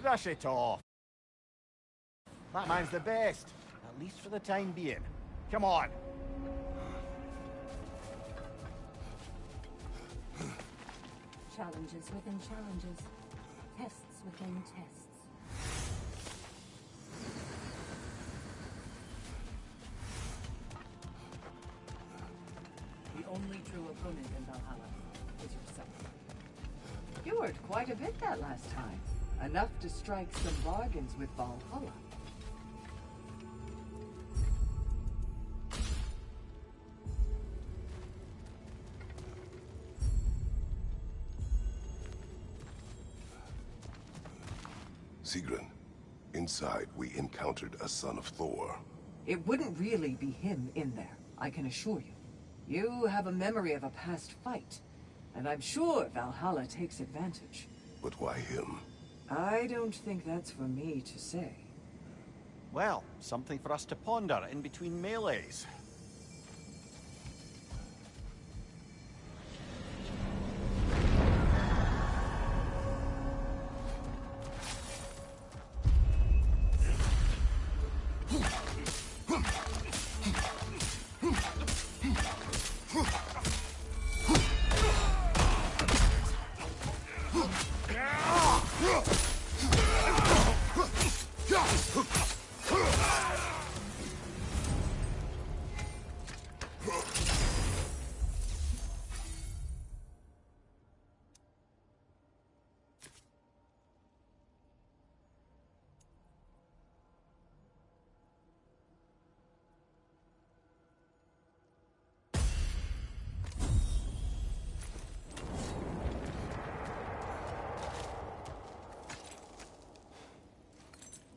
Brush it off. That man's the best, at least for the time being. Come on. Challenges within challenges. Tests within tests. The only true opponent in Valhalla is yourself. You worked quite a bit that last time. Enough to strike some bargains with Valhalla. Sigrun, inside we encountered a son of Thor. It wouldn't really be him in there, I can assure you. You have a memory of a past fight, and I'm sure Valhalla takes advantage. But why him? I don't think that's for me to say. Well, something for us to ponder in between melees.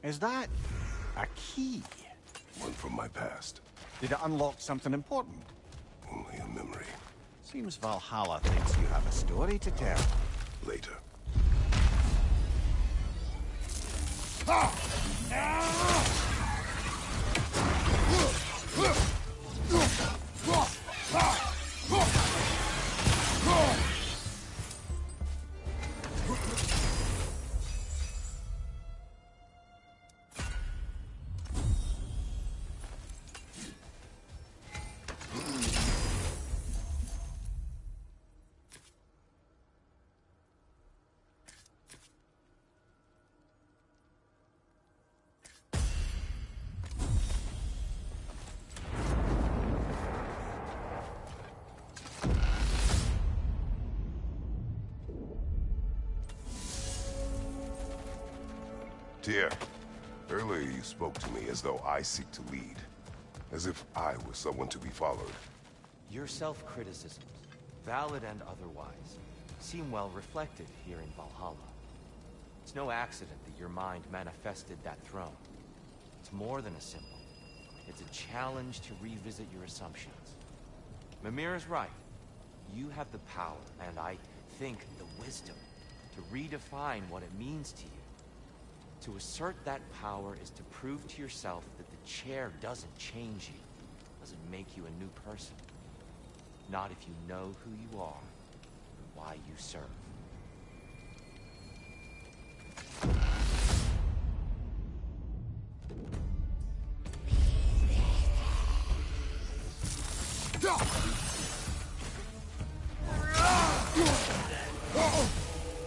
Is that a key? One from my past. Did it unlock something important? Only a memory. Seems Valhalla thinks you have a story to tell. Later. Tyr, earlier you spoke to me as though I seek to lead. As if I were someone to be followed. Your self-criticisms, valid and otherwise, seem well reflected here in Valhalla. It's no accident that your mind manifested that throne. It's more than a symbol. It's a challenge to revisit your assumptions. Mimir is right. You have the power, and I think the wisdom, to redefine what it means to you. To assert that power is to prove to yourself that the chair doesn't change you, doesn't make you a new person. Not if you know who you are and why you serve.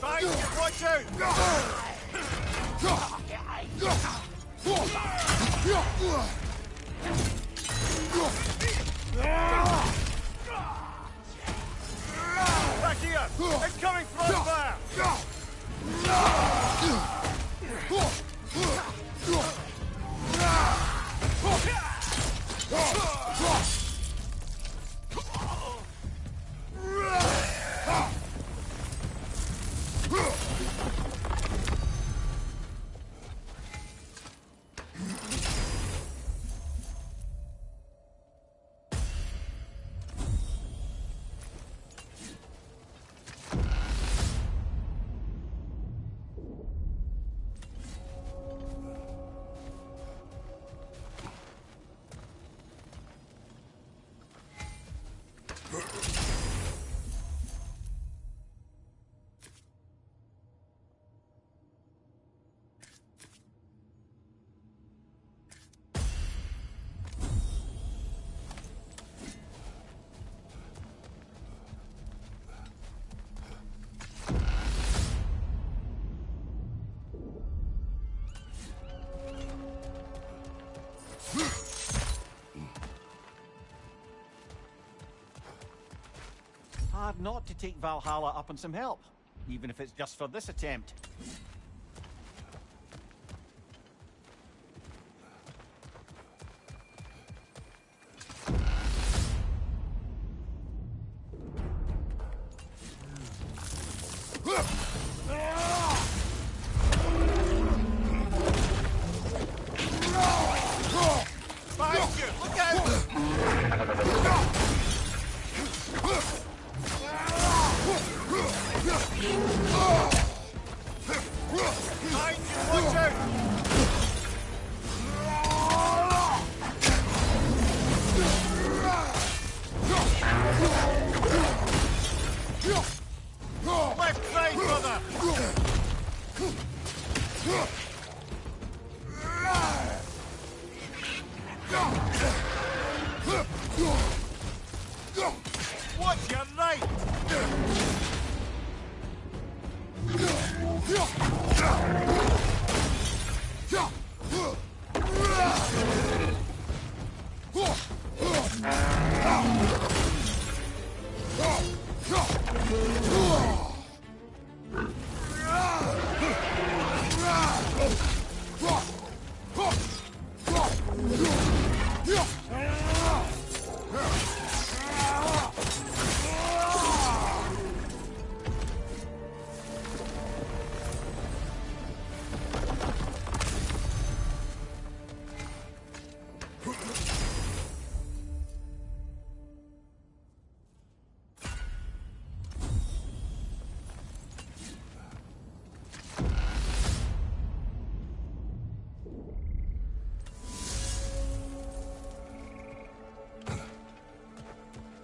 Thanks, watch out! Back here! Incoming front fire! hard not to take Valhalla up on some help, even if it's just for this attempt. Behind you! Look out! Behind you! Watch out! Left side, brother! Watch your right!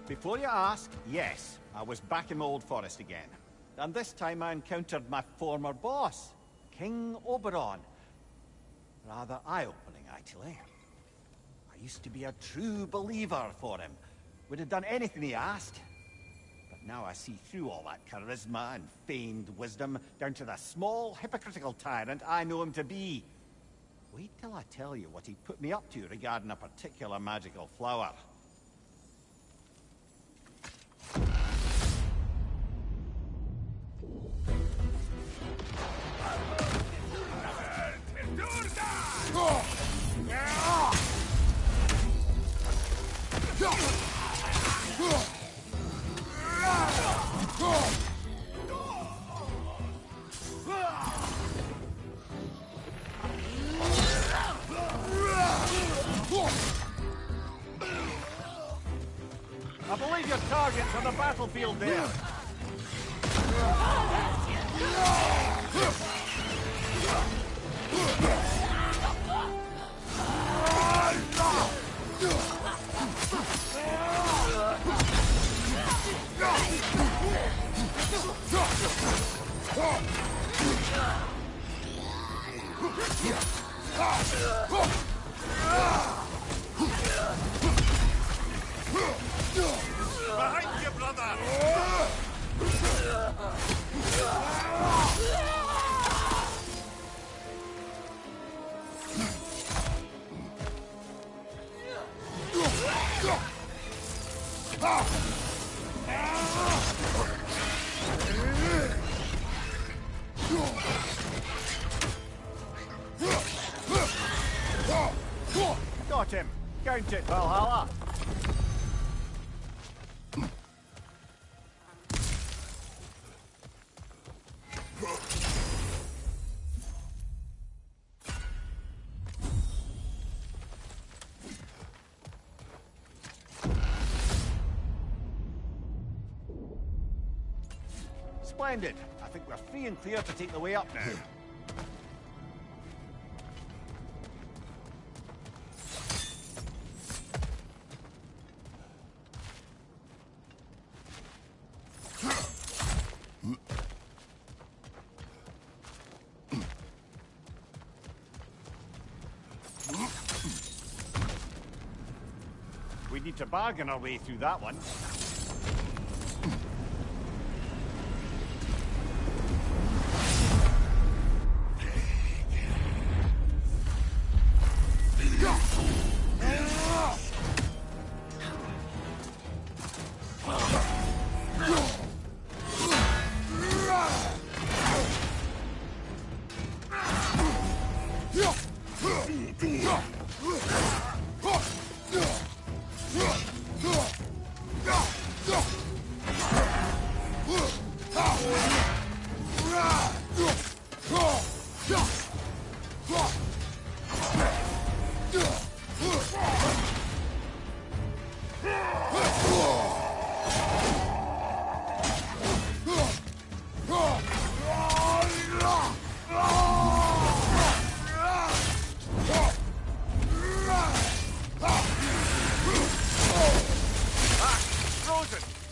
Before you ask, yes, I was back in the Old Forest again. And this time I encountered my former boss, King Oberon. Rather eye-opening, actually. I used to be a true believer for him. Would have done anything he asked. But now I see through all that charisma and feigned wisdom, down to the small, hypocritical tyrant I know him to be. Wait till I tell you what he put me up to regarding a particular magical flower. I believe your target's on the battlefield there. Behind you, brother! Got him. Count it, Valhalla. Splendid. I think we're free and clear to take the way up now. We need to bargain our way through that one.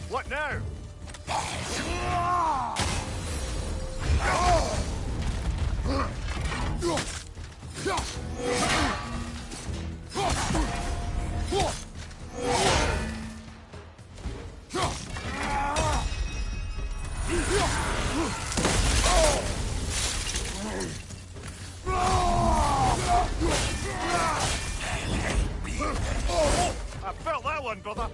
What now? I felt that one, brother.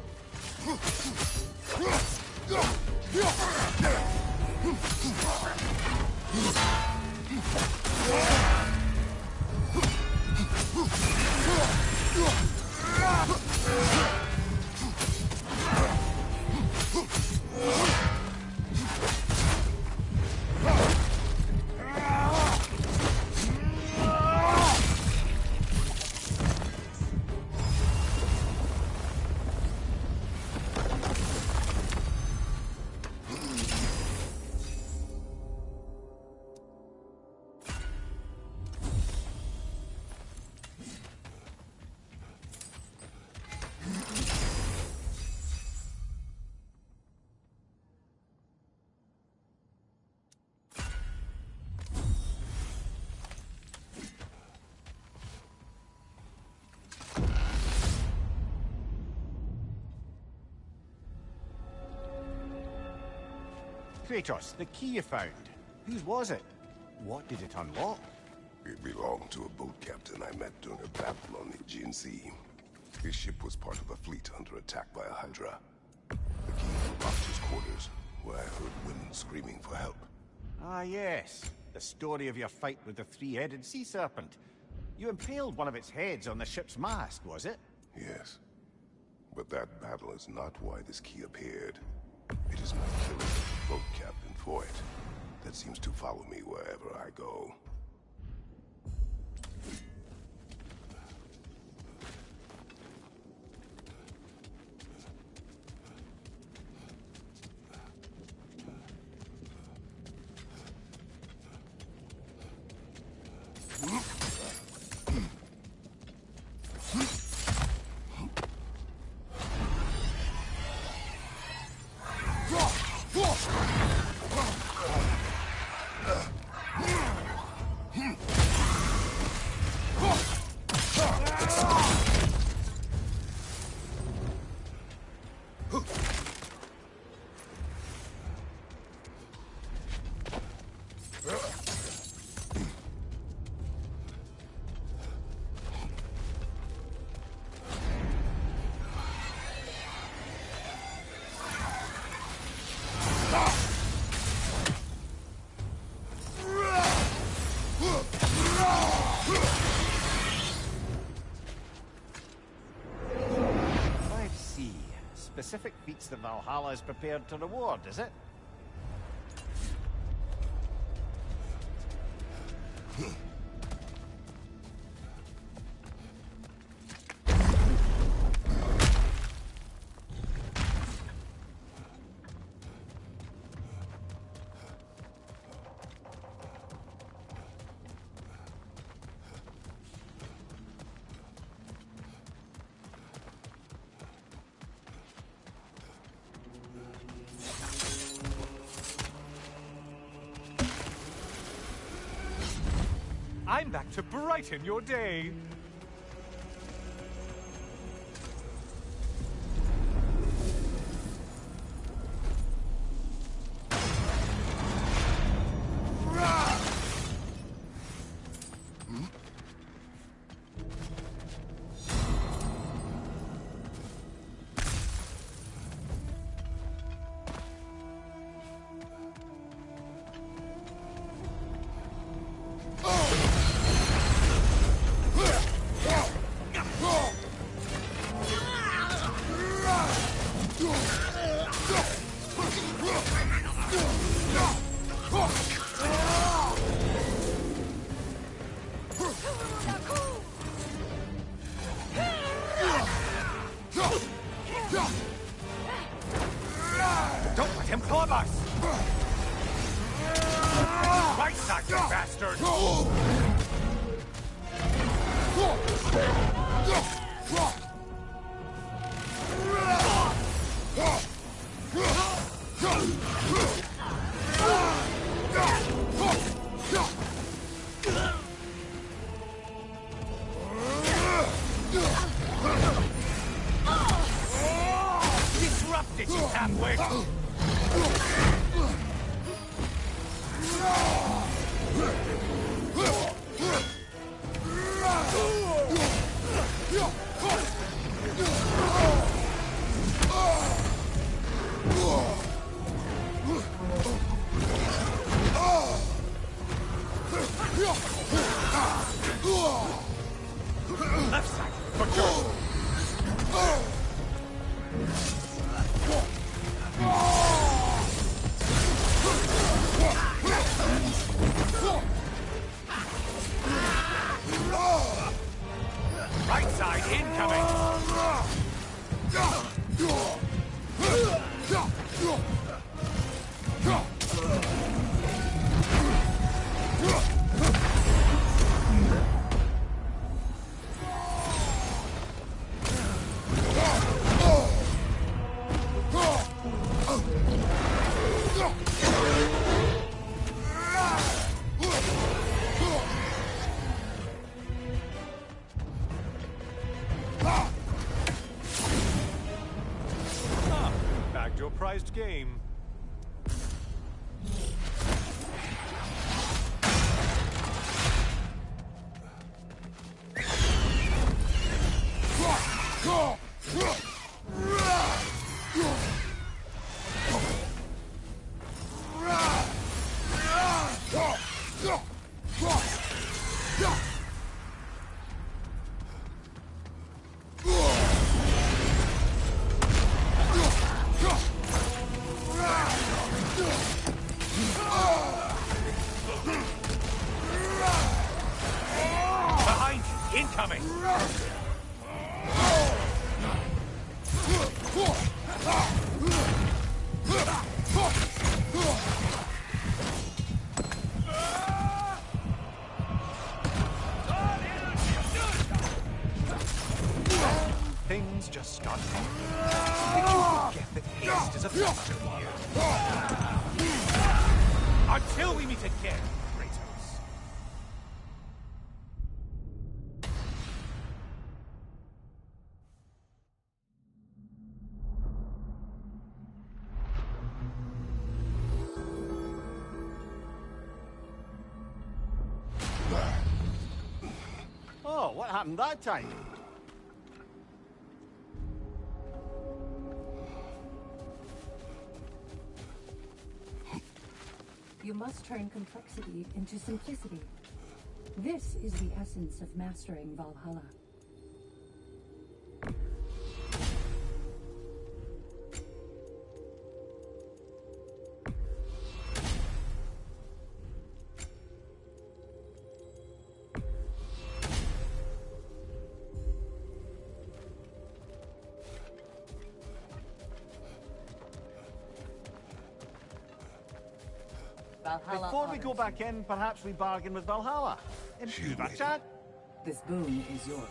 Kratos, the key you found. Whose was it? What did it unlock? It belonged to a boat captain I met during a battle on the Aegean Sea. His ship was part of a fleet under attack by a Hydra. The key unlocked his quarters, where I heard women screaming for help. Ah, yes. The story of your fight with the three-headed sea serpent. You impaled one of its heads on the ship's mast, was it? Yes. But that battle is not why this key appeared. It is my killing of the boat captain for it that seems to follow me wherever I go. Specific feats that Valhalla is prepared to reward, is it? I'm back to brighten your day. Don't let him club us! Right side, you bastard! Disrupt it, you halfwit! Left side, for sure! Right side, incoming! Bagged your prized game. Behind you, incoming! Things just start happening. Did you forget that haste is a factor here? Until we meet again, Kratos. Oh, what happened that time? You must turn complexity into simplicity. This is the essence of mastering Valhalla. Valhalla Before we go honors back you. in, perhaps we bargain with Valhalla. Improve our chat. This boon is yours.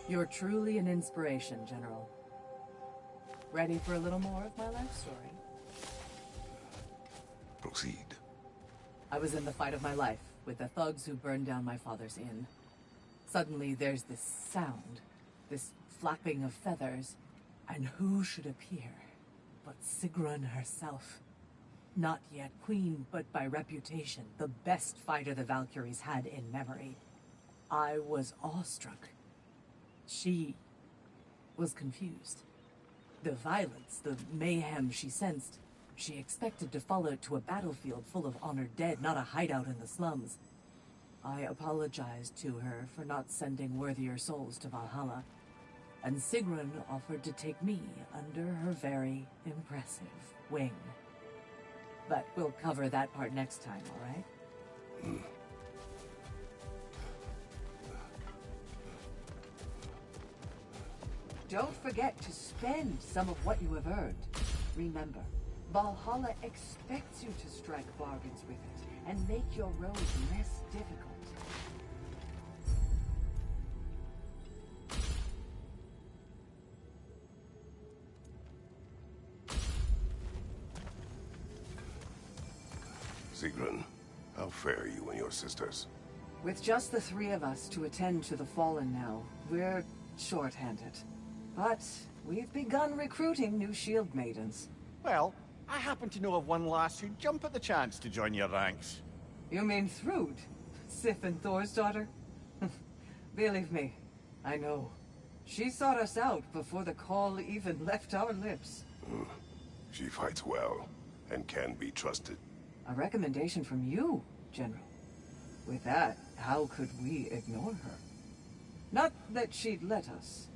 You're truly an inspiration, General. Ready for a little more of my life story? Proceed. I was in the fight of my life with the thugs who burned down my father's inn. Suddenly there's this sound, this flapping of feathers, and who should appear but Sigrun herself. Not yet queen, but by reputation, the best fighter the Valkyries had in memory. I was awestruck. She was confused. The violence, the mayhem she sensed, she expected to follow to a battlefield full of honored dead, not a hideout in the slums. I apologized to her for not sending worthier souls to Valhalla, and Sigrun offered to take me under her very impressive wing. But we'll cover that part next time, all right? Don't forget to spend some of what you have earned. Remember, Valhalla expects you to strike bargains with it and make your road less difficult. Sigrun, how fare you and your sisters? With just the three of us to attend to the fallen now, we're short-handed. But we've begun recruiting new shield maidens. Well, I happen to know of one lass who'd jump at the chance to join your ranks. You mean Thrud? Sif and Thor's daughter? Believe me, I know. She sought us out before the call even left our lips. She fights well, and can be trusted. A recommendation from you, General. With that, how could we ignore her? Not that she'd let us.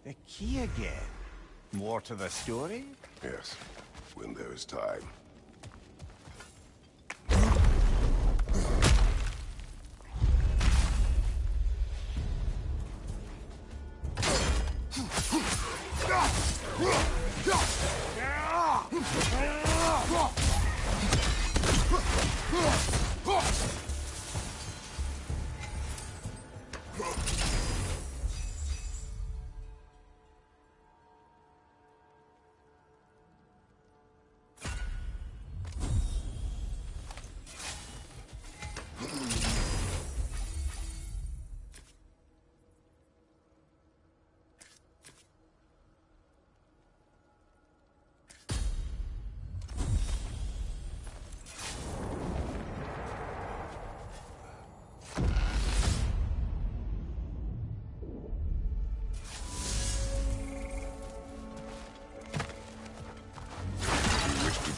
The key again. More to the story? Yes, when there is time.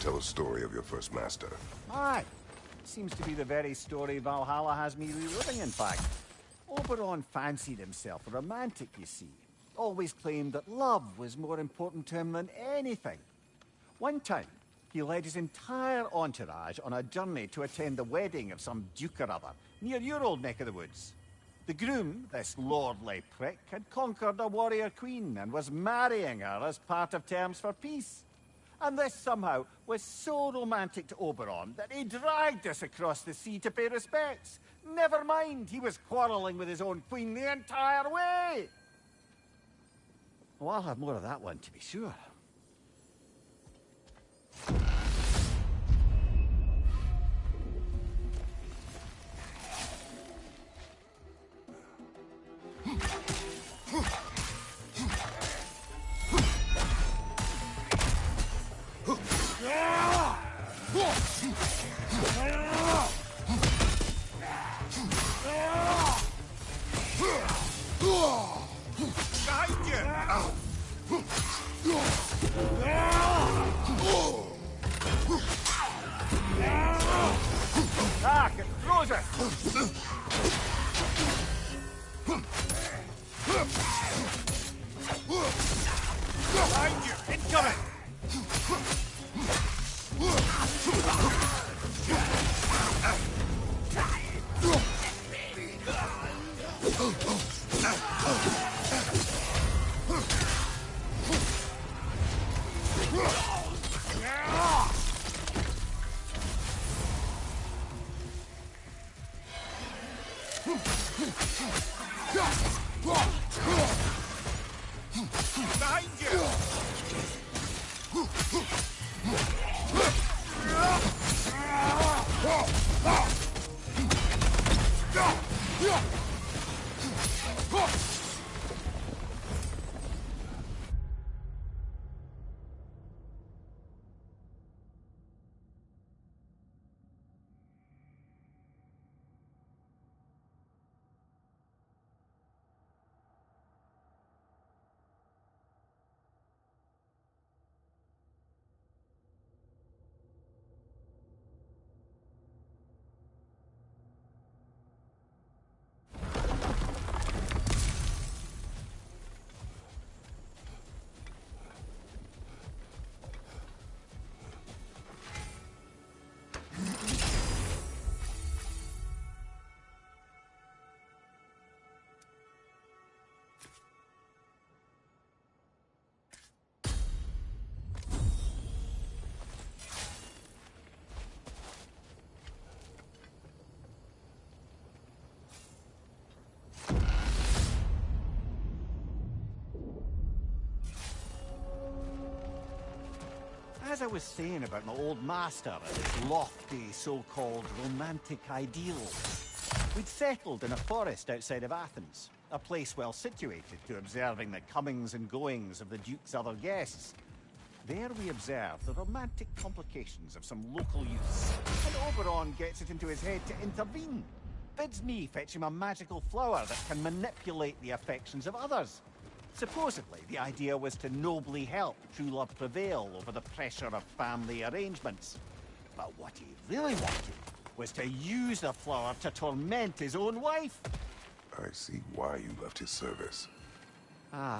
Tell a story of your first master. Aye. Seems to be the very story Valhalla has me reliving, in fact. Oberon fancied himself a romantic, you see. Always claimed that love was more important to him than anything. One time, he led his entire entourage on a journey to attend the wedding of some duke or other, near your old neck of the woods. The groom, this lordly prick, had conquered a warrior queen and was marrying her as part of terms for peace. And this somehow was so romantic to Oberon that he dragged us across the sea to pay respects. Never mind, he was quarrelling with his own queen the entire way. Well, I'll have more of that one, to be sure. Ah, it throws it! Behind you! Incoming! Behind you! As I was saying about my old master and his lofty, so-called romantic ideals, we'd settled in a forest outside of Athens, a place well situated to observing the comings and goings of the Duke's other guests. There we observed the romantic complications of some local youths, and Oberon gets it into his head to intervene. Bids me fetch him a magical flower that can manipulate the affections of others. Supposedly, the idea was to nobly help true love prevail over the pressure of family arrangements. But what he really wanted was to use the flower to torment his own wife. I see why you left his service. Aye.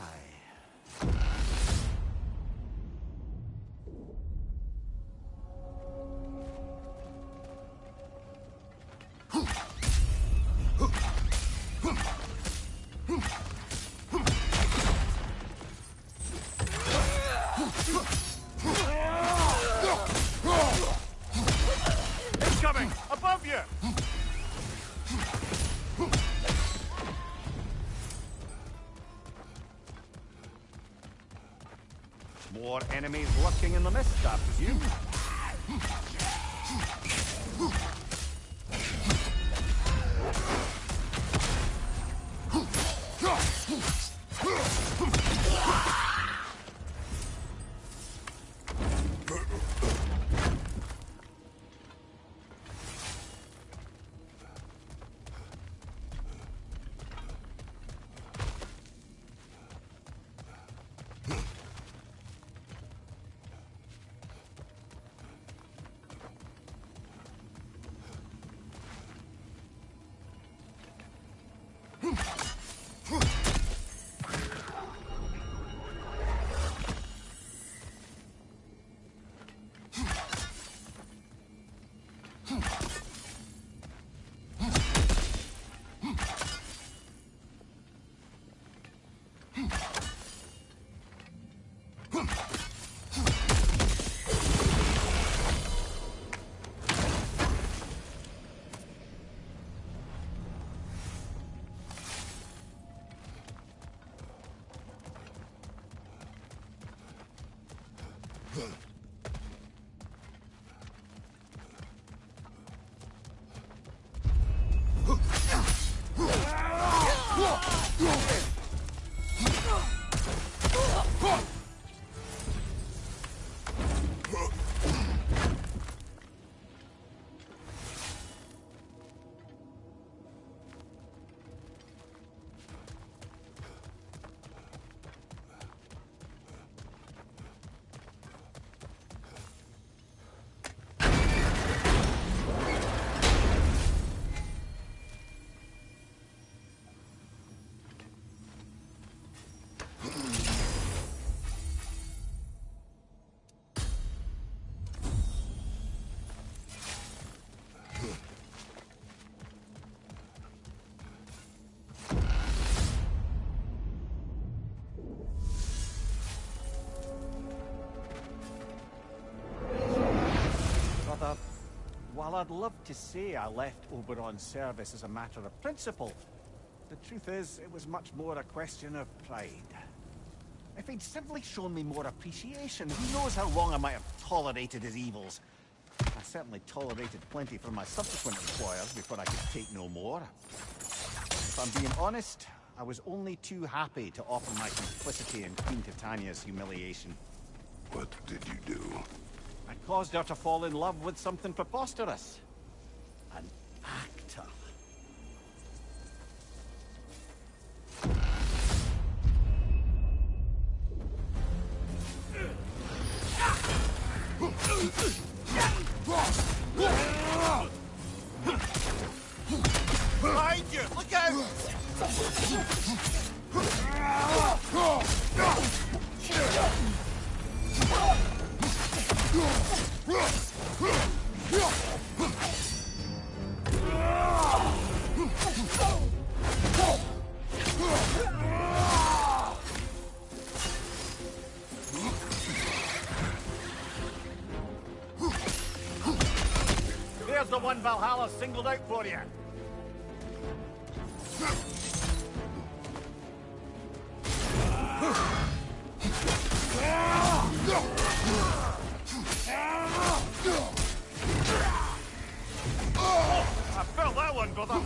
Incoming! Above you! More enemies lurking in the mist, I presume. While I'd love to say I left Oberon's service as a matter of principle, the truth is, it was much more a question of pride. If he'd simply shown me more appreciation, who knows how long I might have tolerated his evils. I certainly tolerated plenty from my subsequent employers before I could take no more. If I'm being honest, I was only too happy to offer my complicity in Queen Titania's humiliation. What did you do? I caused her to fall in love with something preposterous. An actor. Behind you! Look out! There's the one Valhalla singled out for you. I felt that one, brother.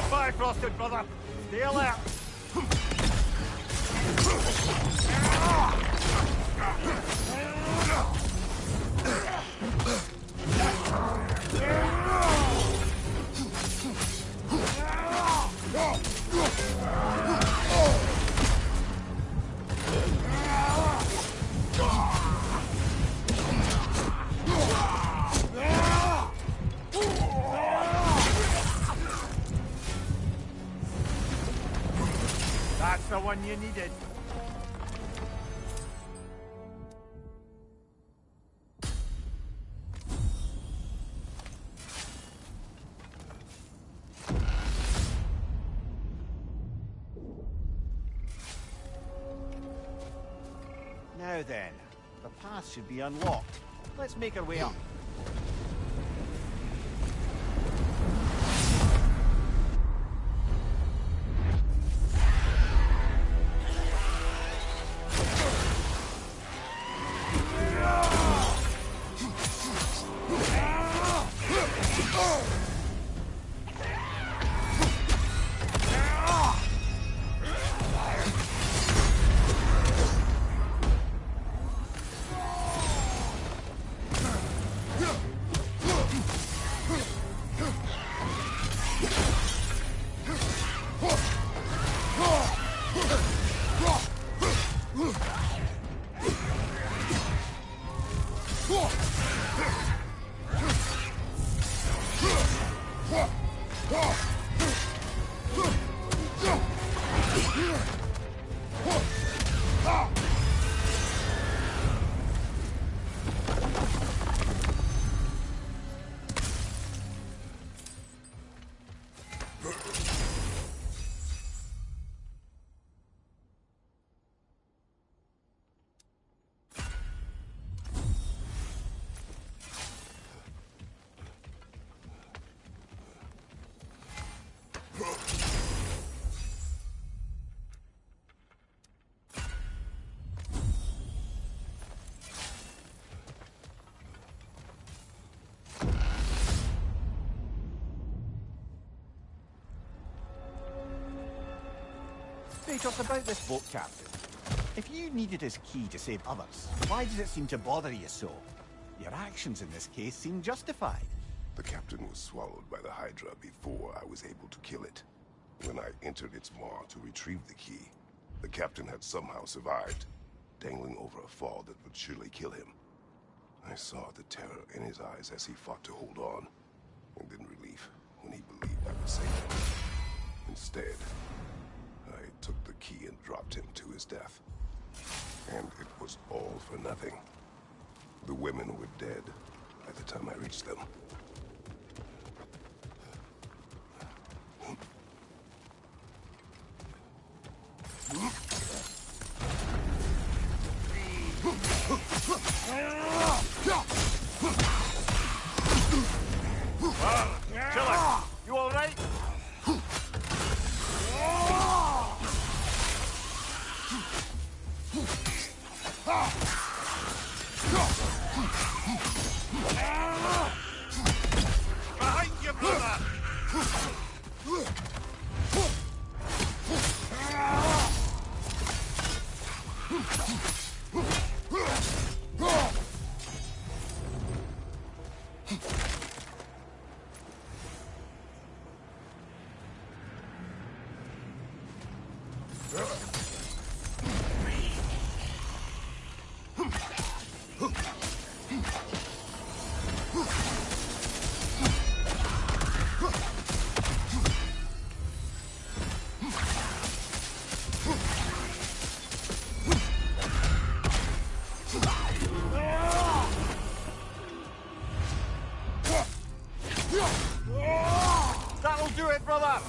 Bye, Frosted, brother. Stay alert. That's the one you needed. Now then, the path should be unlocked. Let's make our way up. Kratos, about this boat captain. If you needed his key to save others, why does it seem to bother you so? Your actions in this case seem justified. The captain was swallowed by the Hydra before I was able to kill it. When I entered its maw to retrieve the key, the captain had somehow survived, dangling over a fall that would surely kill him. I saw the terror in his eyes as he fought to hold on, and then relief when he believed I would save him. Instead, I took the key and dropped him to his death. And it was all for nothing. The women were dead by the time I reached them. Killer, you all right? That'll do it, brother!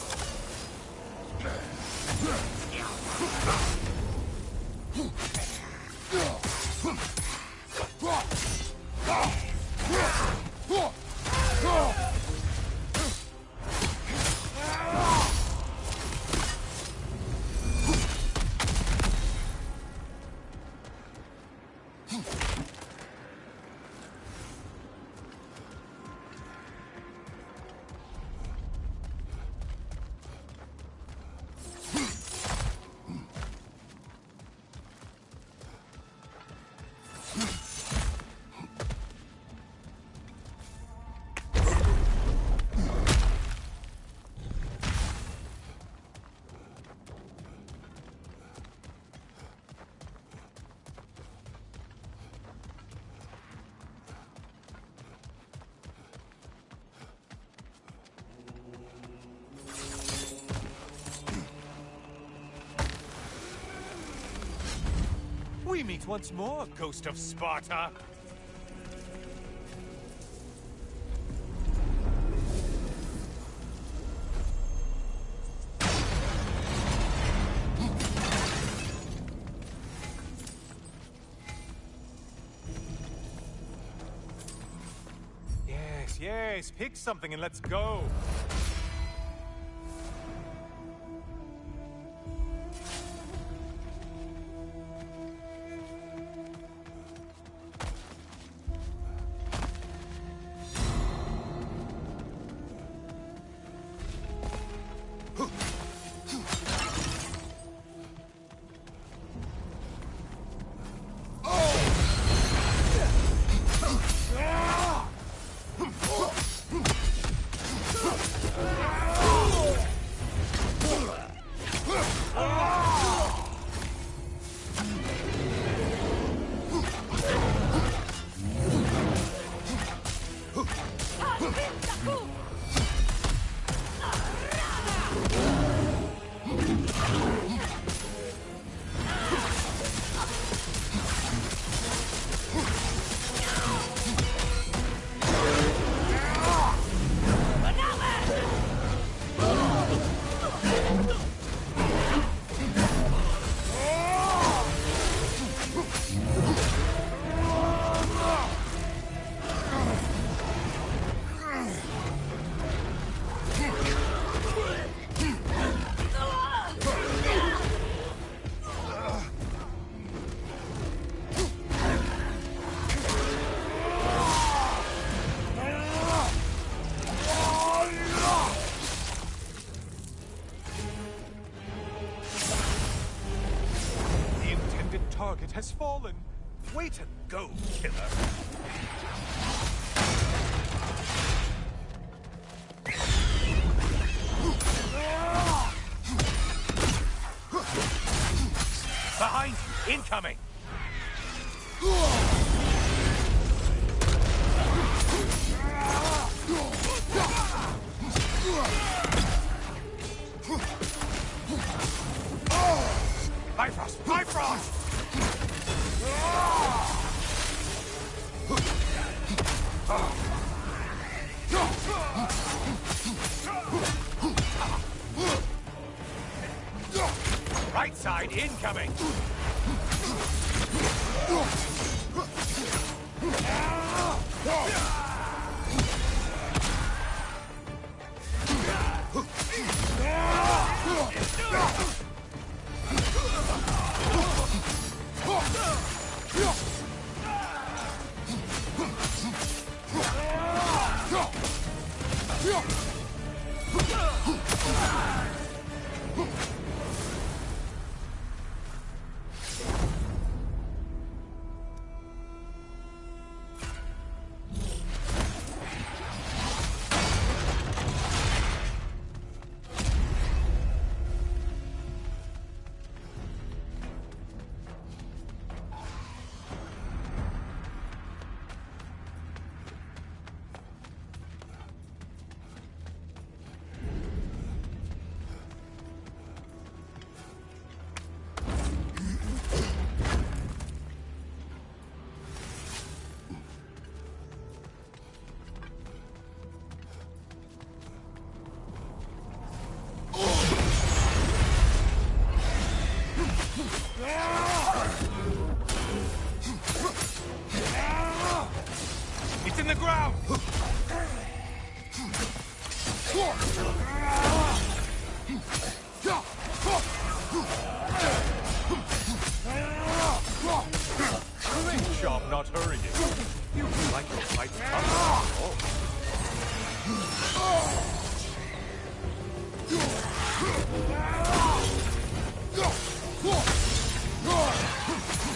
We meet once more, Ghost of Sparta! Yes, pick something and let's go! Target has fallen. Way to go, killer. Behind you, incoming. Bifrost! Bifrost! Right side incoming!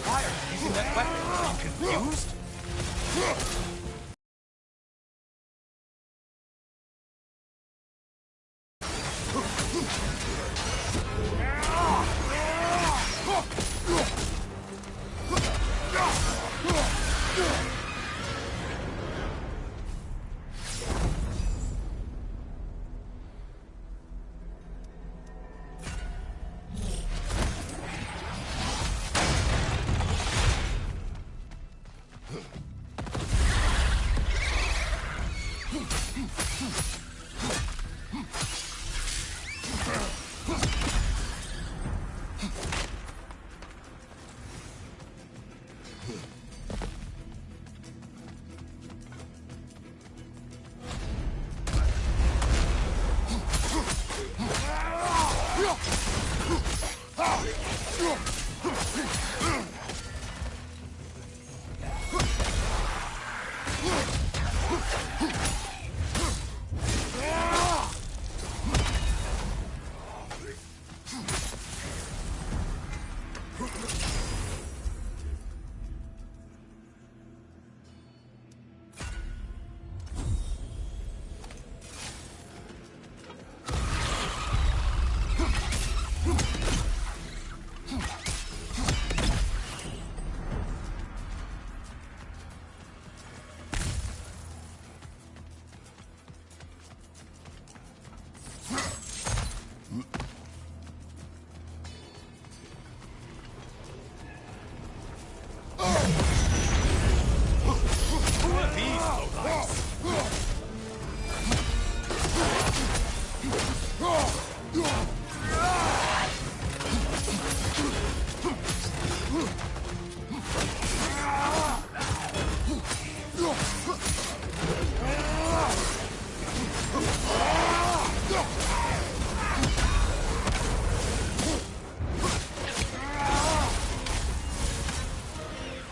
Why are you using that weapon? Are you confused?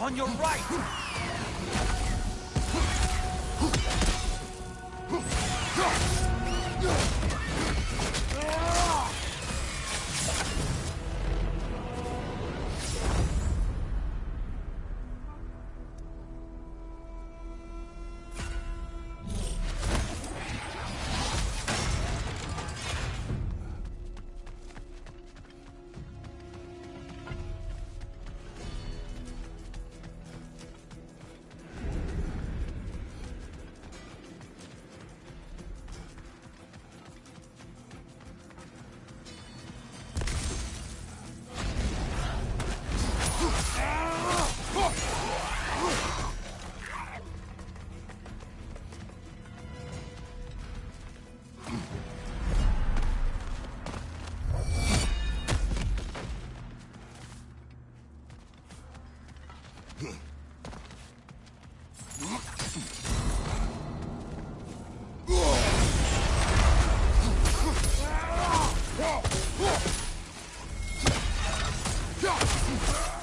On your right!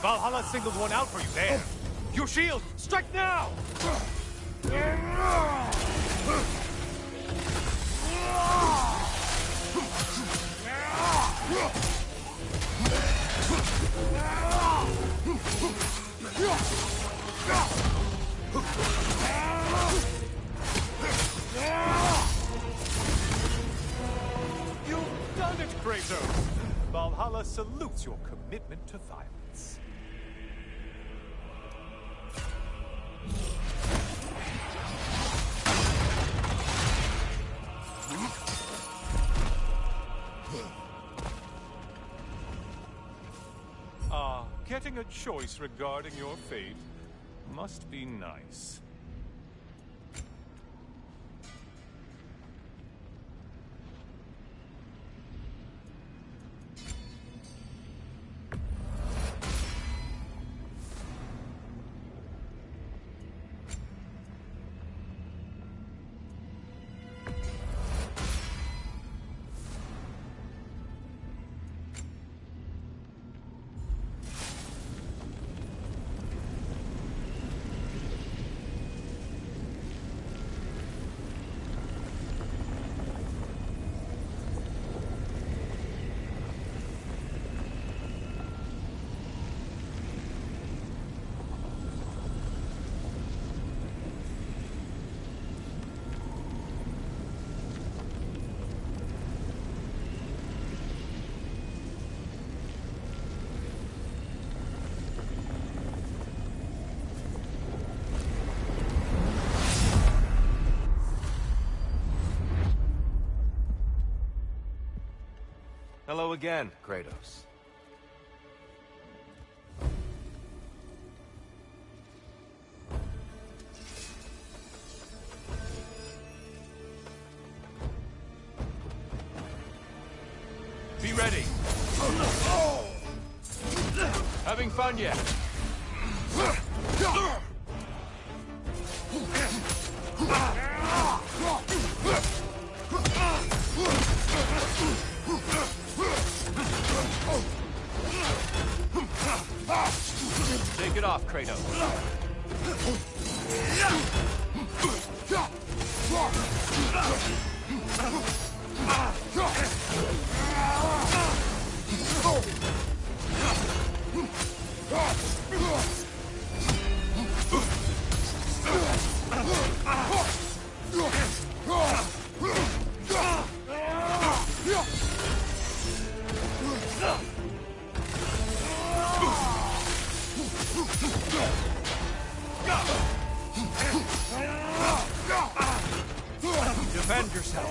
Valhalla singled one out for you there. Your shield! Strike now! You've done it, Kratos! Valhalla salutes your commitment to violence. Getting a choice regarding your fate must be nice. Hello again, Kratos. Be ready. Having fun yet? Take it off, Kratos. Defend yourself.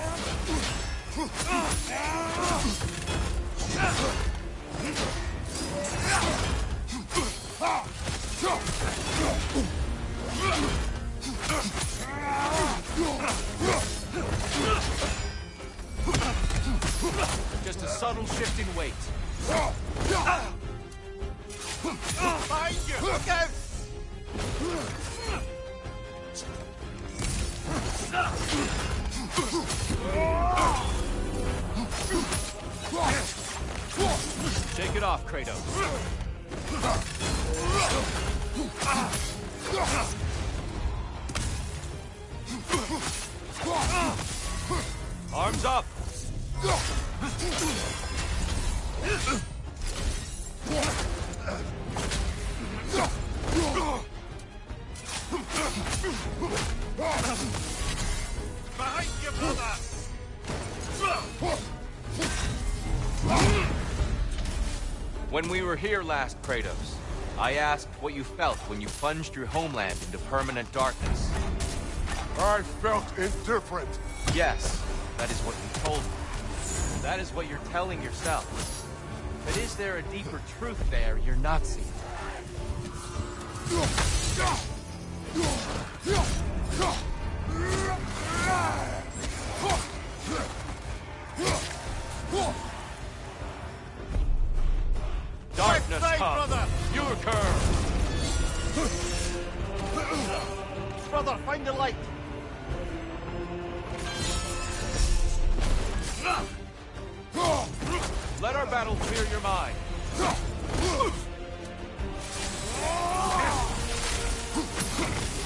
Just a subtle shift in weight. Behind you! Look out! Take it off, Kratos. Arms up! Behind you, brother! When we were here last, Kratos, I asked what you felt when you plunged your homeland into permanent darkness. I felt indifferent. Yes, that is what you told me. That is what you're telling yourself. But is there a deeper truth there you're not seeing? Darkness comes. Your curve. Brother, find the light. Let our battle clear your mind.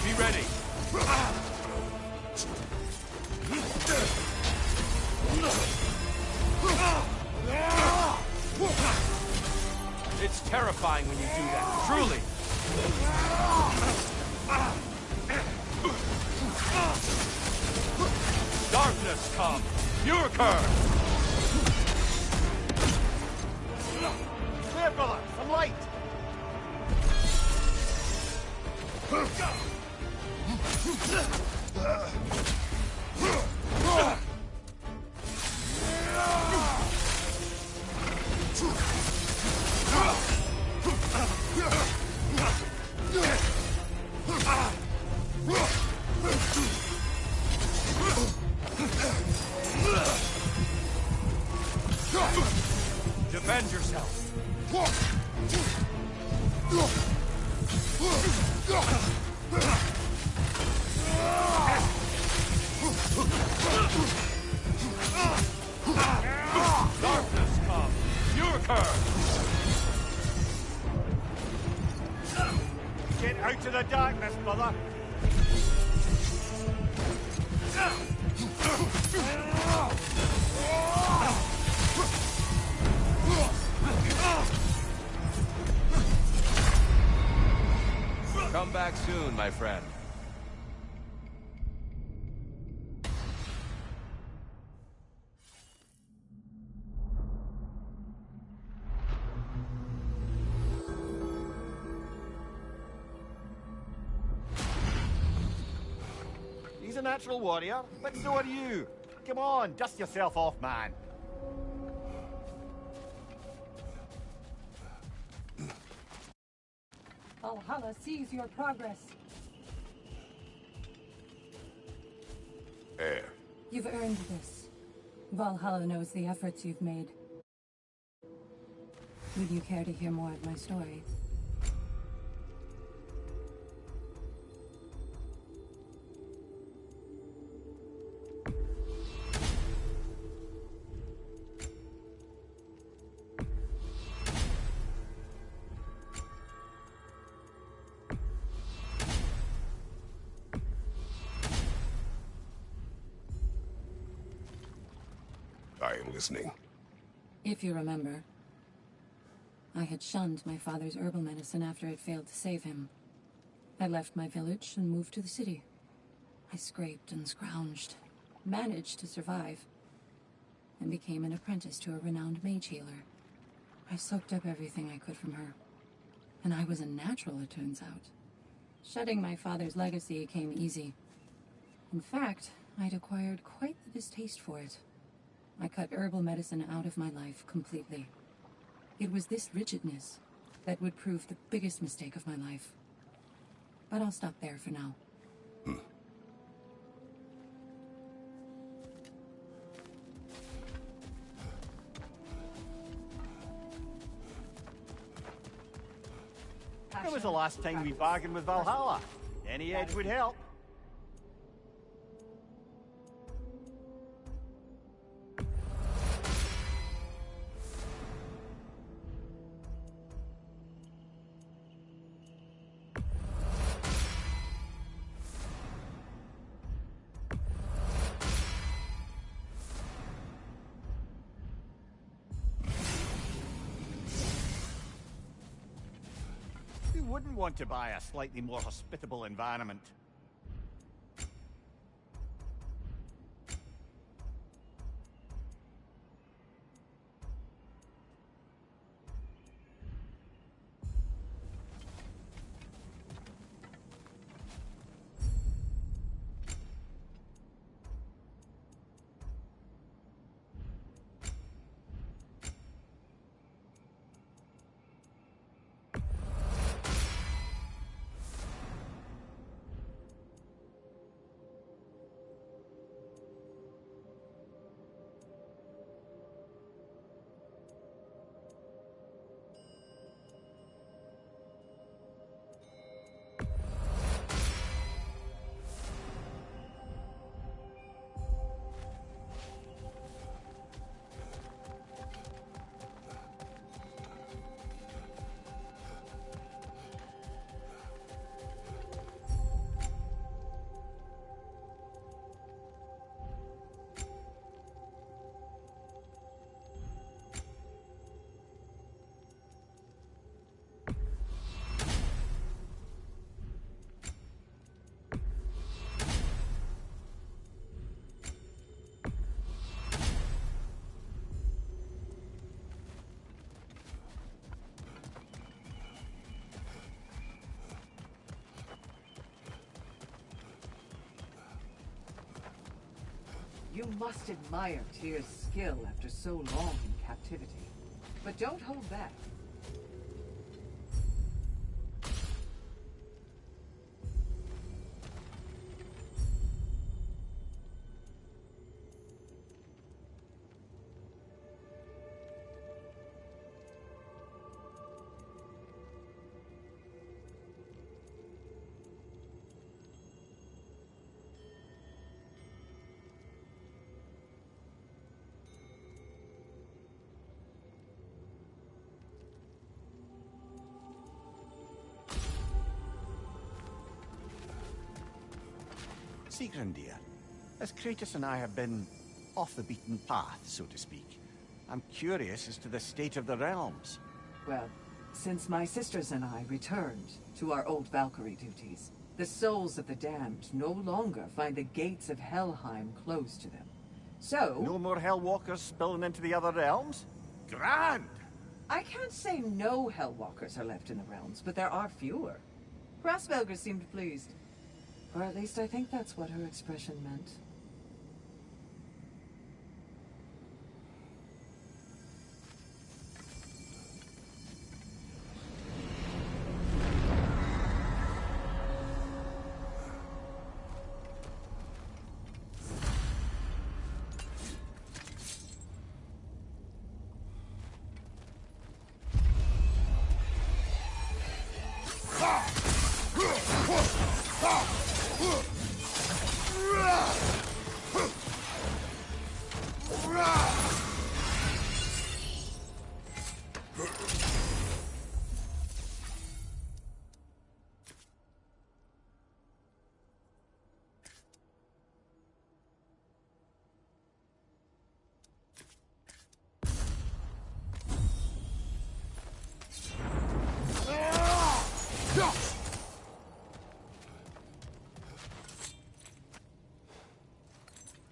Be ready. It's terrifying when you do that, truly. Darkness come. Your curve. Clear, brother. Some light. Defend yourself. Darkness come. Your curve. Get out of the darkness, brother. Come back soon, my friend. He's a natural warrior, but so are you. Come on, dust yourself off, man. Valhalla sees your progress. Air. You've earned this. Valhalla knows the efforts you've made. Would you care to hear more of my story? I am listening. If you remember, I had shunned my father's herbal medicine after it failed to save him. I left my village and moved to the city. I scraped and scrounged, managed to survive, and became an apprentice to a renowned mage healer. I soaked up everything I could from her, and I was a natural, it turns out. Shedding my father's legacy came easy. In fact, I'd acquired quite the distaste for it. I cut herbal medicine out of my life completely. It was this rigidness that would prove the biggest mistake of my life. But I'll stop there for now. When was the last time we bargained with Valhalla? Any edge would help. Who wouldn't want to buy a slightly more hospitable environment? You must admire Tyr's skill after so long in captivity. But don't hold back. Sigrun, dear, as Kratos and I have been off the beaten path, so to speak, I'm curious as to the state of the realms. Well, since my sisters and I returned to our old Valkyrie duties, the souls of the damned no longer find the gates of Helheim closed to them. So... No more Hellwalkers spilling into the other realms? Grand! I can't say no Hellwalkers are left in the realms, but there are fewer. Grasvelger seemed pleased. Or at least I think that's what her expression meant.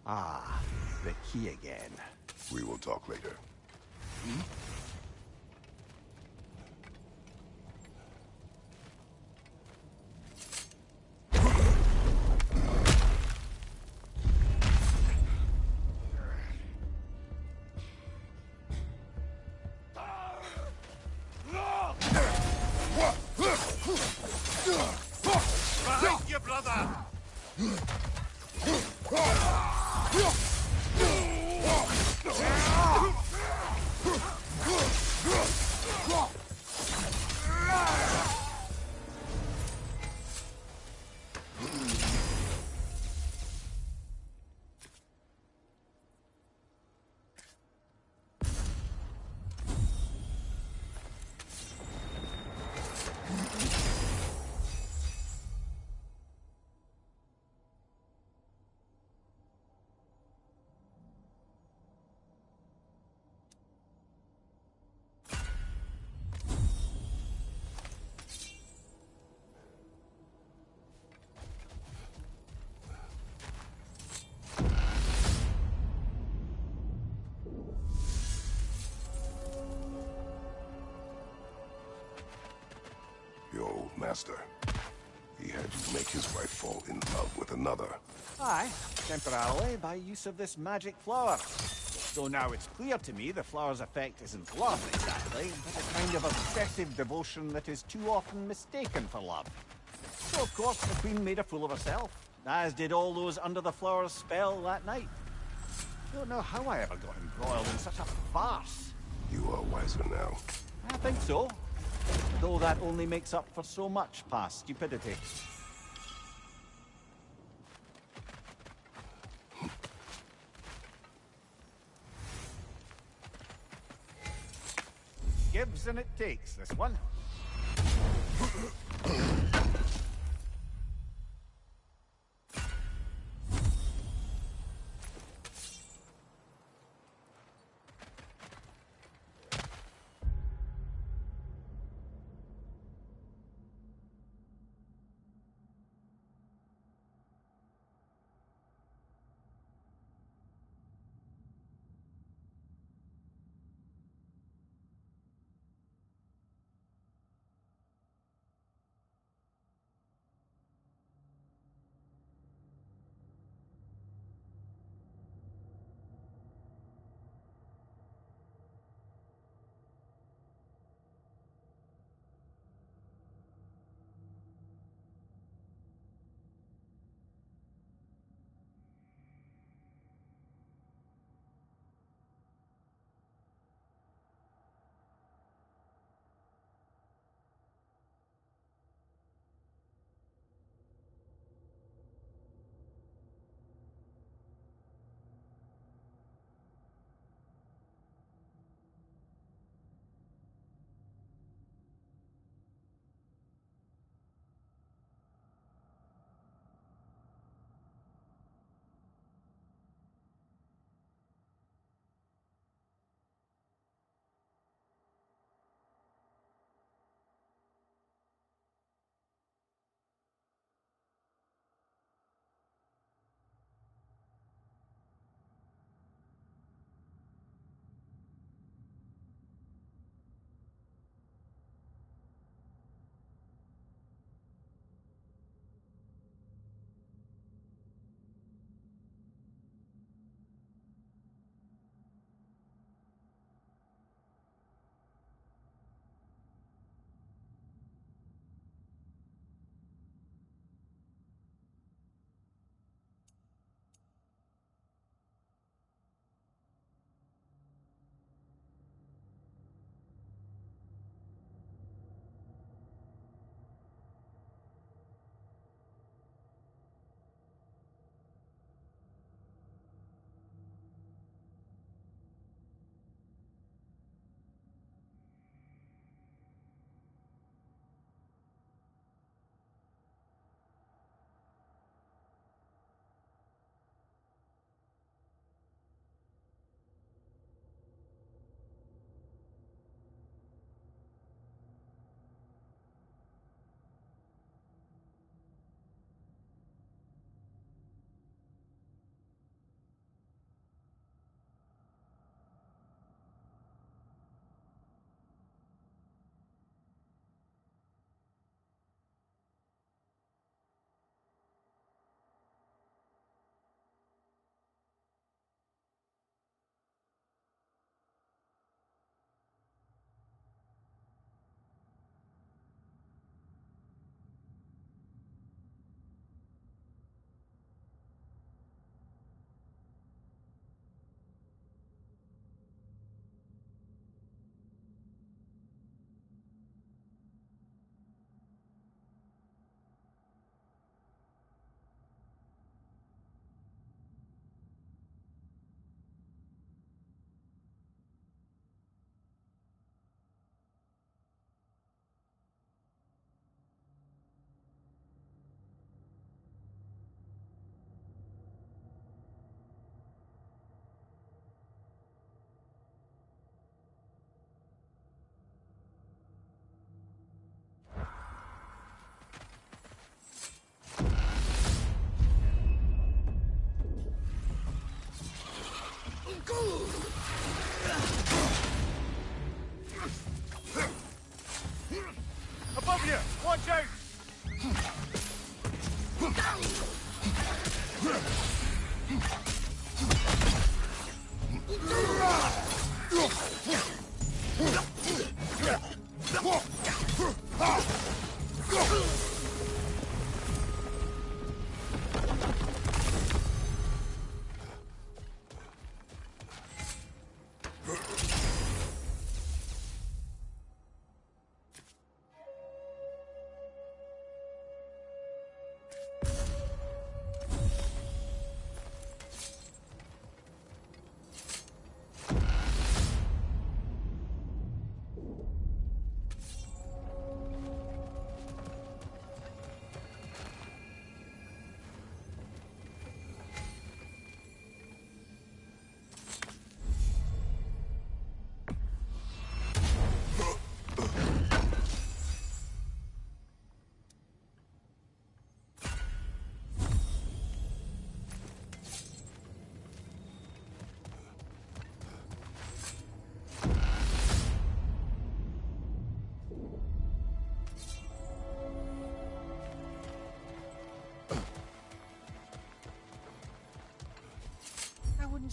Ah, the key again. We will talk later. Behind you, brother! Your old master. He had you make his wife fall in love with another. Aye, temporarily, by use of this magic flower. Though now it's clear to me the flower's effect isn't love exactly, but a kind of obsessive devotion that is too often mistaken for love. So of course the Queen made a fool of herself, as did all those under the flower's spell that night. Don't know how I ever got embroiled in such a farce. You are wiser now. I think so. Though that only makes up for so much past stupidity. Gives and it takes, this one.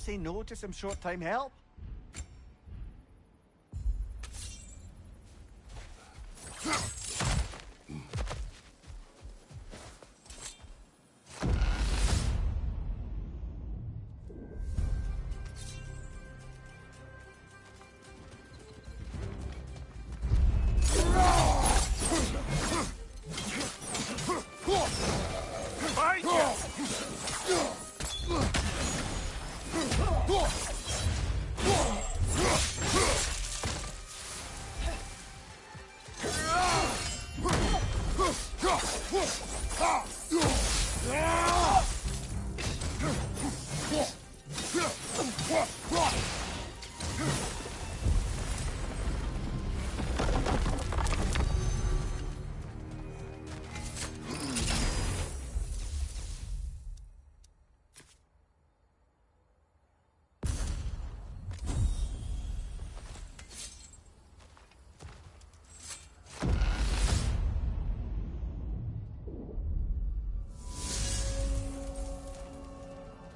say no to some short-time help?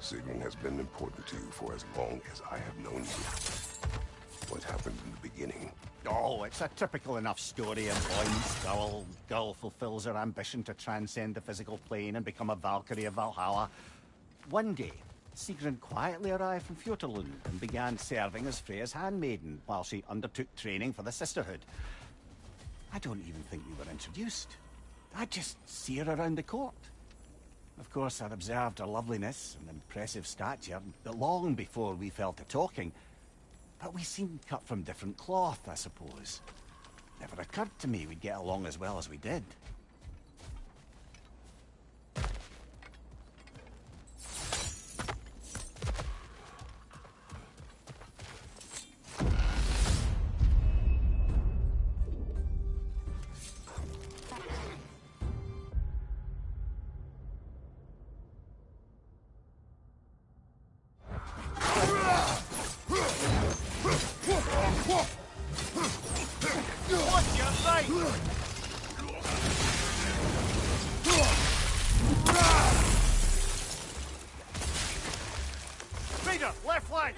Sigrun has been important to you for as long as I have known you. What happened in the beginning? Oh, it's a typical enough story. A boy meets girl fulfills her ambition to transcend the physical plane and become a Valkyrie of Valhalla. One day, Sigrun quietly arrived from Fjotorlund and began serving as Freya's handmaiden while she undertook training for the Sisterhood. I don't even think we were introduced. I just see her around the court. Of course, I'd observed her loveliness and impressive stature long before we fell to talking. But we seemed cut from different cloth, I suppose. Never occurred to me we'd get along as well as we did. Left flank!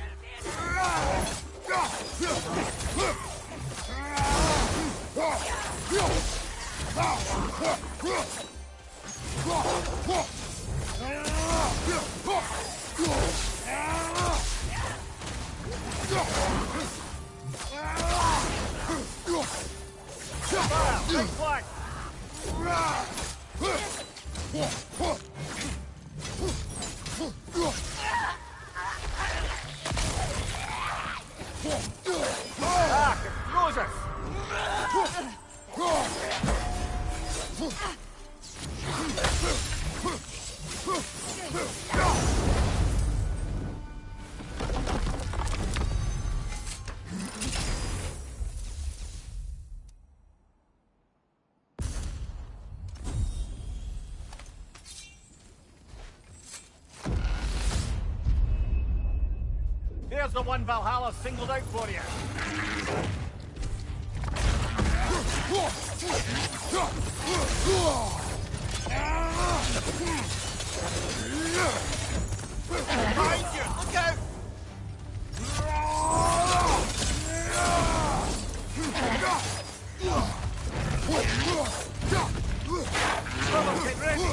Left flank! Ah, it throws us! Here's the one Valhalla singled out for you. Behind you! Look out! Fellows, get ready!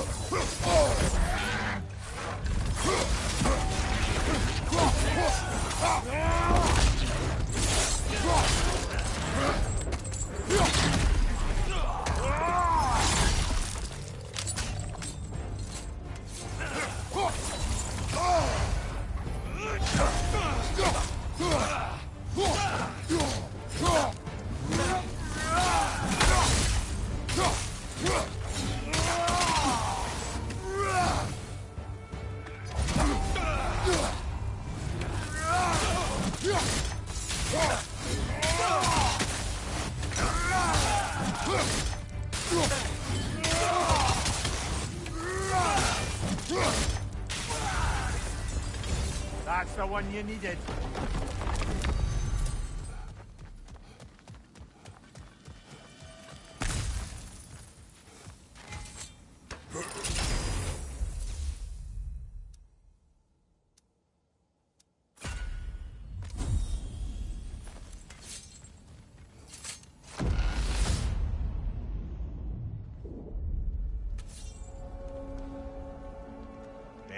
That's the one you needed.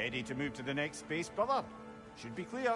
Ready to move to the next space, brother? Should be clear.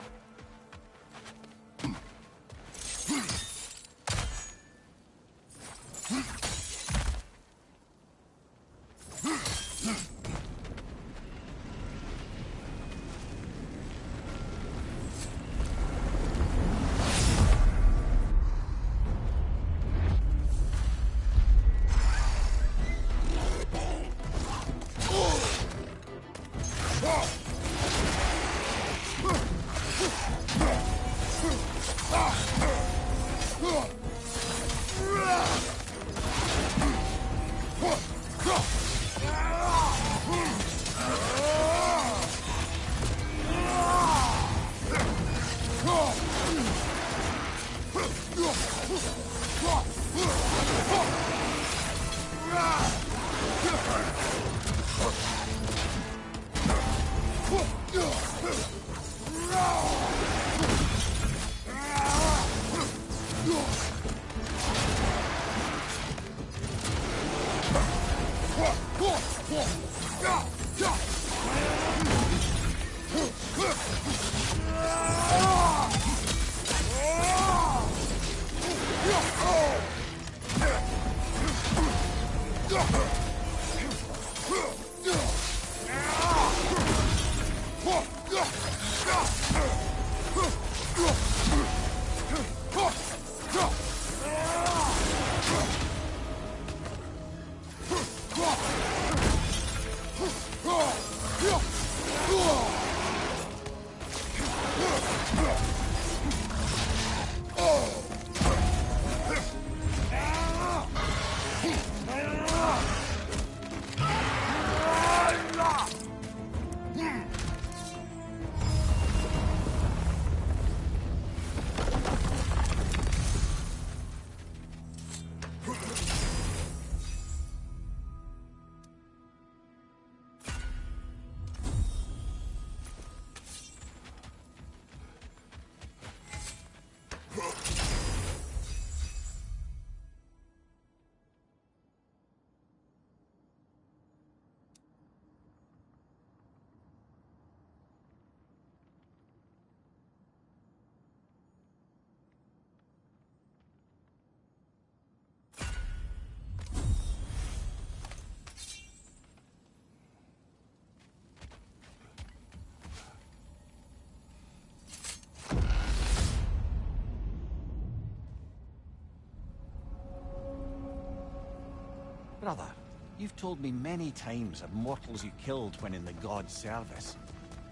Brother, you've told me many times of mortals you killed when in the God's service.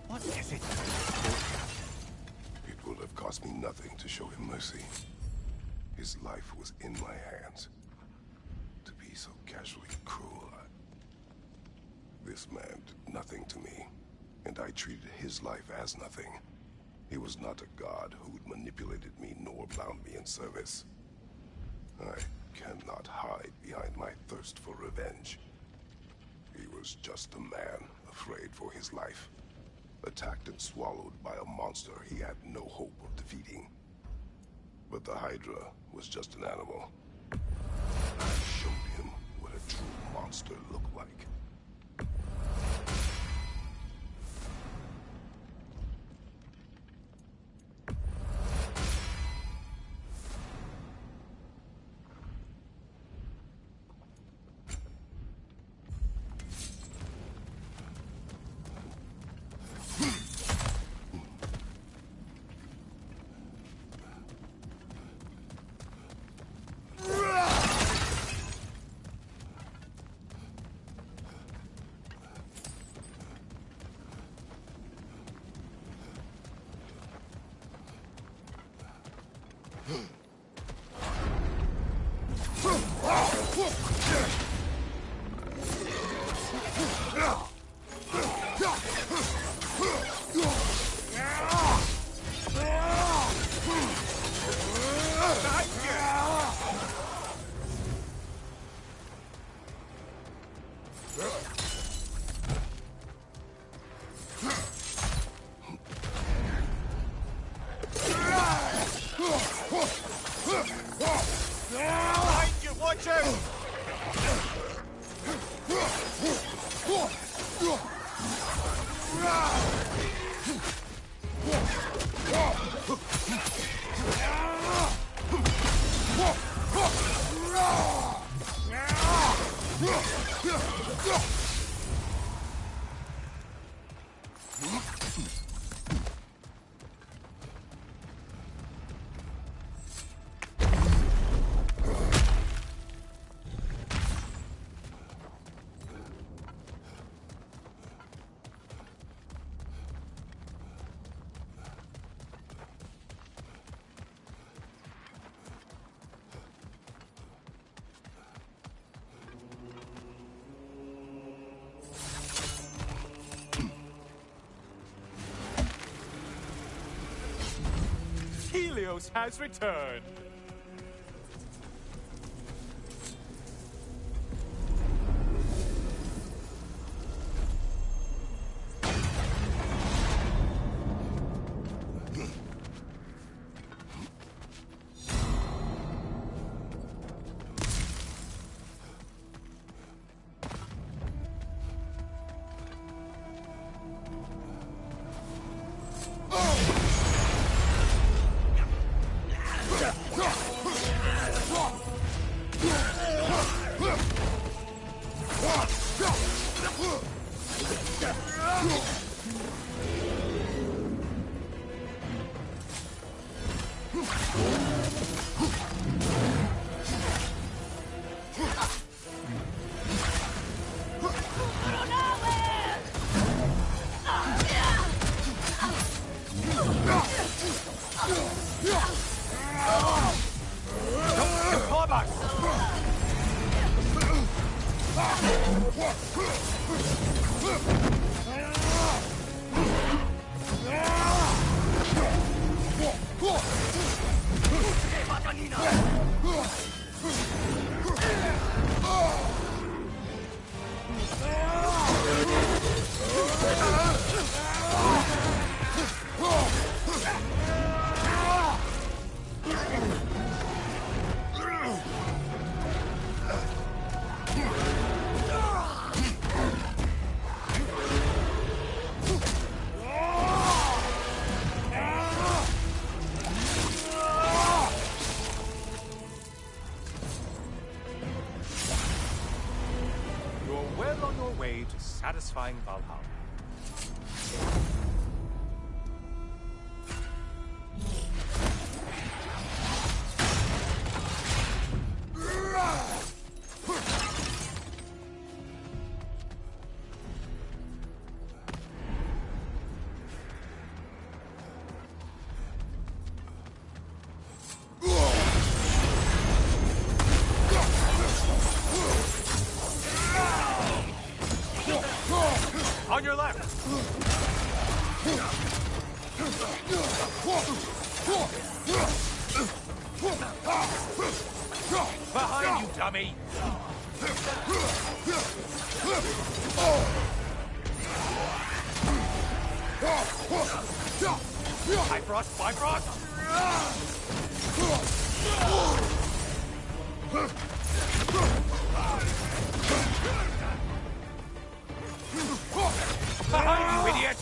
What is it? It would have cost me nothing to show him mercy. His life was in my hands. To be so casually cruel, This man did nothing to me, and I treated his life as nothing. He was not a god who manipulated me nor bound me in service. I cannot hide behind my thirst for revenge. He was just a man, afraid for his life. Attacked and swallowed by a monster he had no hope of defeating. But the Hydra was just an animal. I showed him what a true monster looked like. Watch out! Helios has returned. Satisfying Valhalla. On your left! Behind you, dummy! Bifrost! Bifrost! Behind you, idiot!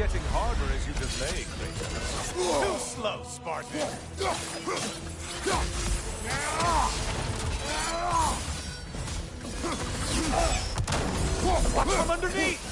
getting harder as you delay, Kratos. Too slow, Spartan. Watch from underneath!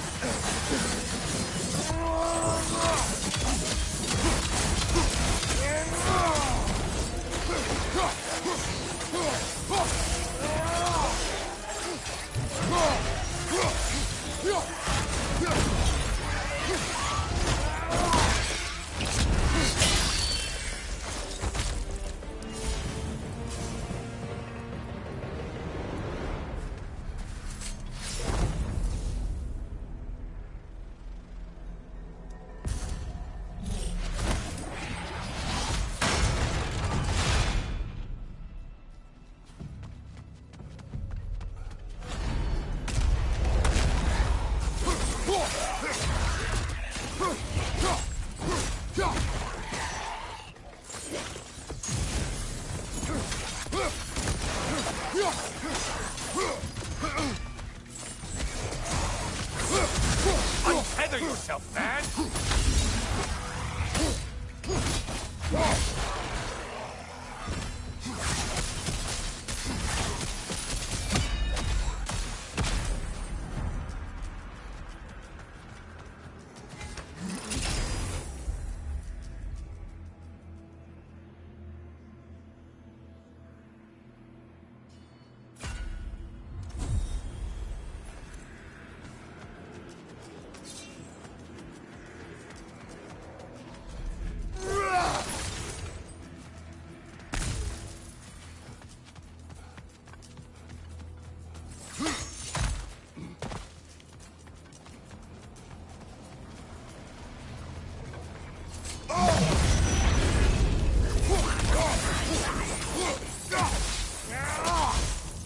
Untether yourself, man!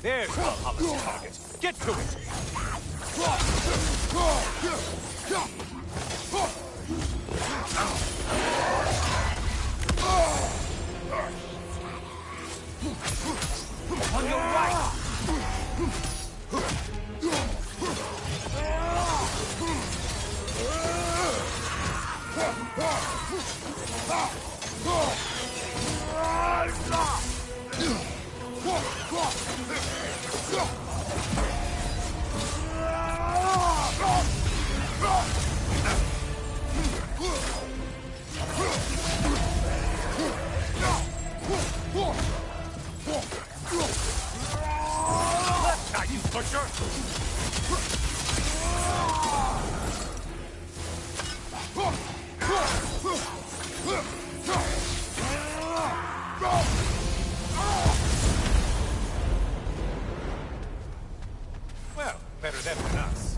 There's Valhalla's target. Get to it! On your right! Left, you pusher! Well, better them than us.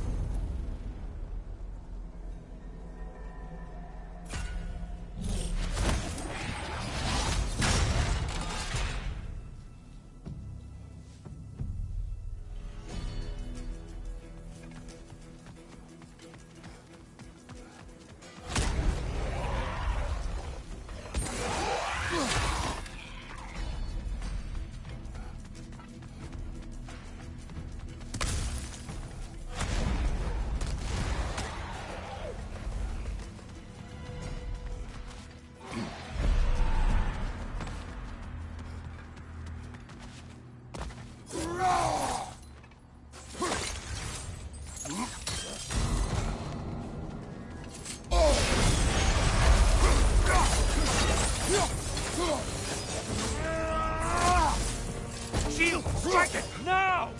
Shield! Strike it! Now!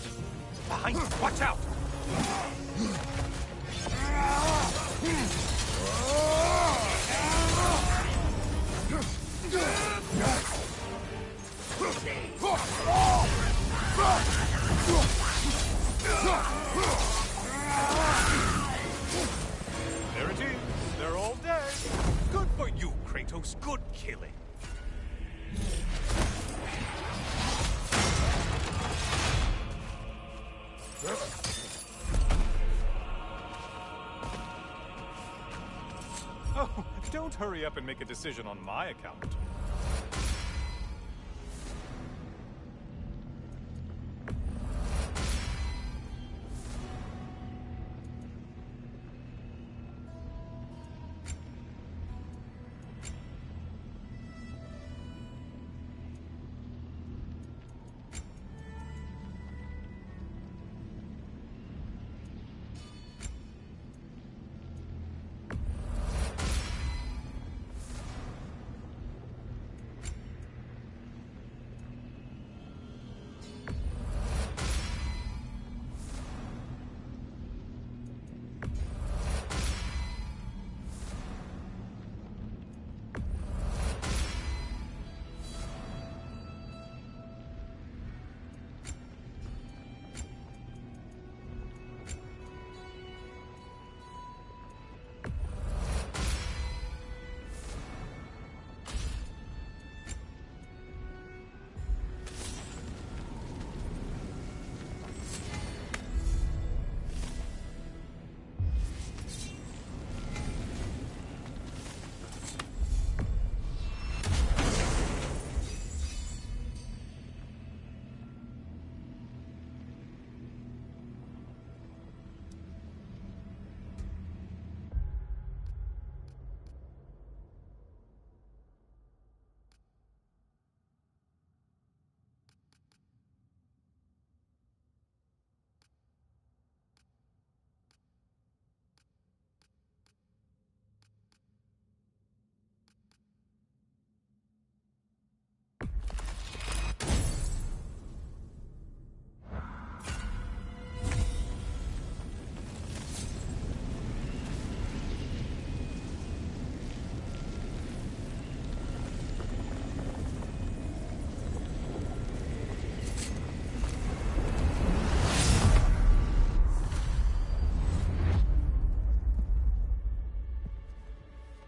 Behind you! Watch out! There it is. They're all dead. Good for you, Kratos. Good killing. Oh, don't hurry up and make a decision on my account.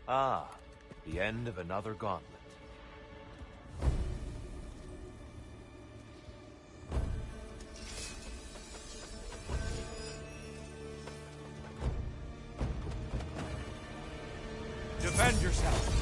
Ah, the end of another gauntlet. Defend yourself!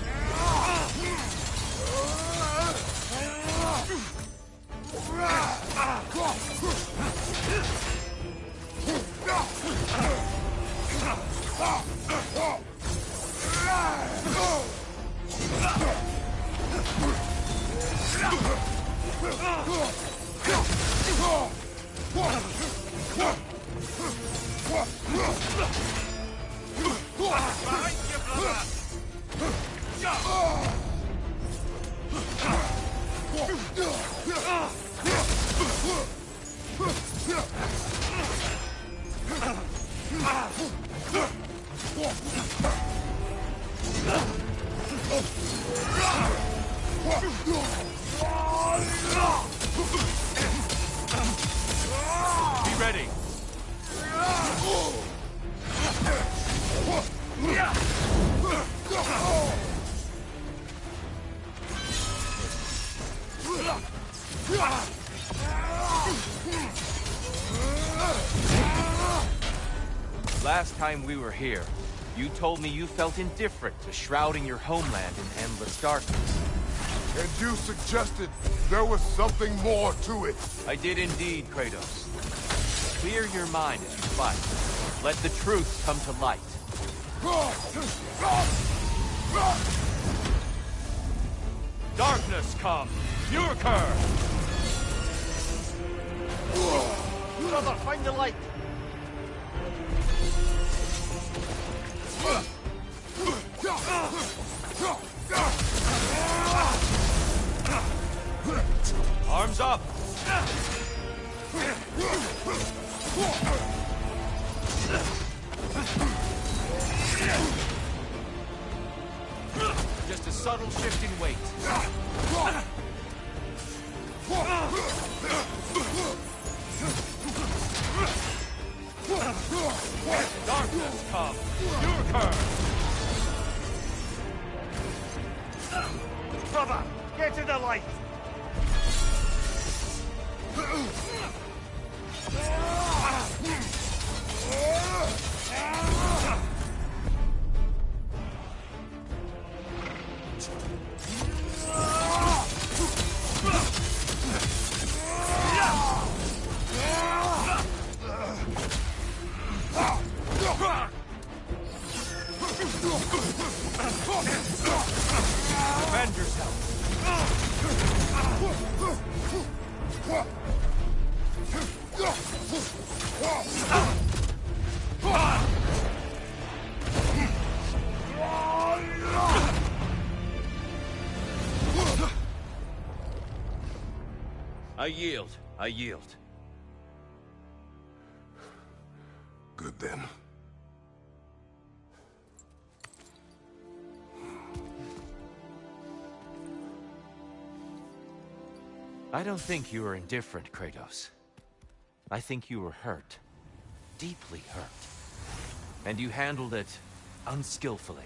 Be ready. Last time we were here, you told me you felt indifferent to shrouding your homeland in endless darkness. And you suggested there was something more to it. I did indeed, Kratos. Clear your mind as you fight. Let the truth come to light. Darkness come! Yurkur! Brother, find the light! Arms up! Just a subtle shift in weight. Darkness come! Yurkur! Brother, get to the light! Defend yourself! I yield. I yield. Good then. I don't think you were indifferent, Kratos. I think you were hurt. Deeply hurt. And you handled it unskillfully.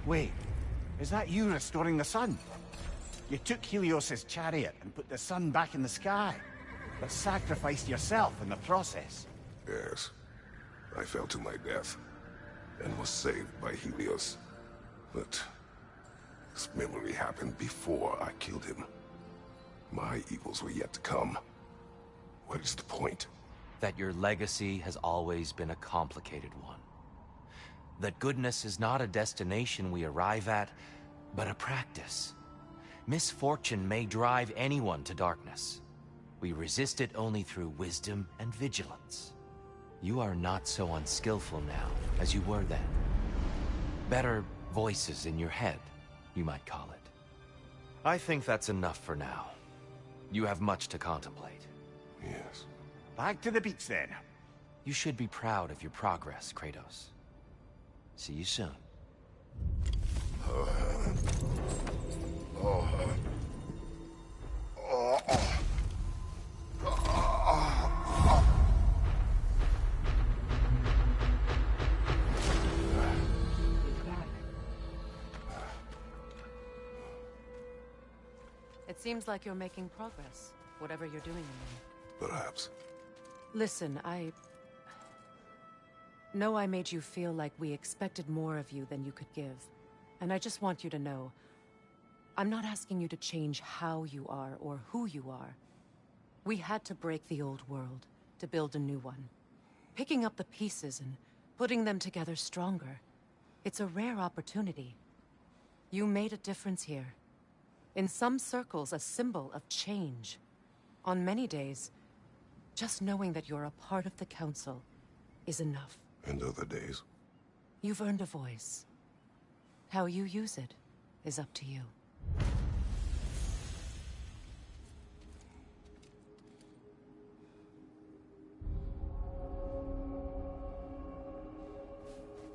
Wait, is that you restoring the sun? You took Helios's chariot and put the sun back in the sky, but sacrificed yourself in the process. Yes. I fell to my death, and was saved by Helios. But this memory happened before I killed him. My evils were yet to come. What is the point? That your legacy has always been a complicated one. That goodness is not a destination we arrive at, but a practice. Misfortune may drive anyone to darkness. We resist it only through wisdom and vigilance. You are not so unskillful now as you were then. Better voices in your head, you might call it. I think that's enough for now. You have much to contemplate. Yes. Back to the beach then. You should be proud of your progress, Kratos. See you soon. Seems like you're making progress, whatever you're doing in there. Perhaps. Listen, I know I made you feel like we expected more of you than you could give. And I just want you to know, I'm not asking you to change how you are or who you are. We had to break the old world to build a new one. Picking up the pieces and putting them together stronger. It's a rare opportunity. You made a difference here. In some circles, a symbol of change. On many days, just knowing that you're a part of the Council is enough. And other days? You've earned a voice. How you use it is up to you.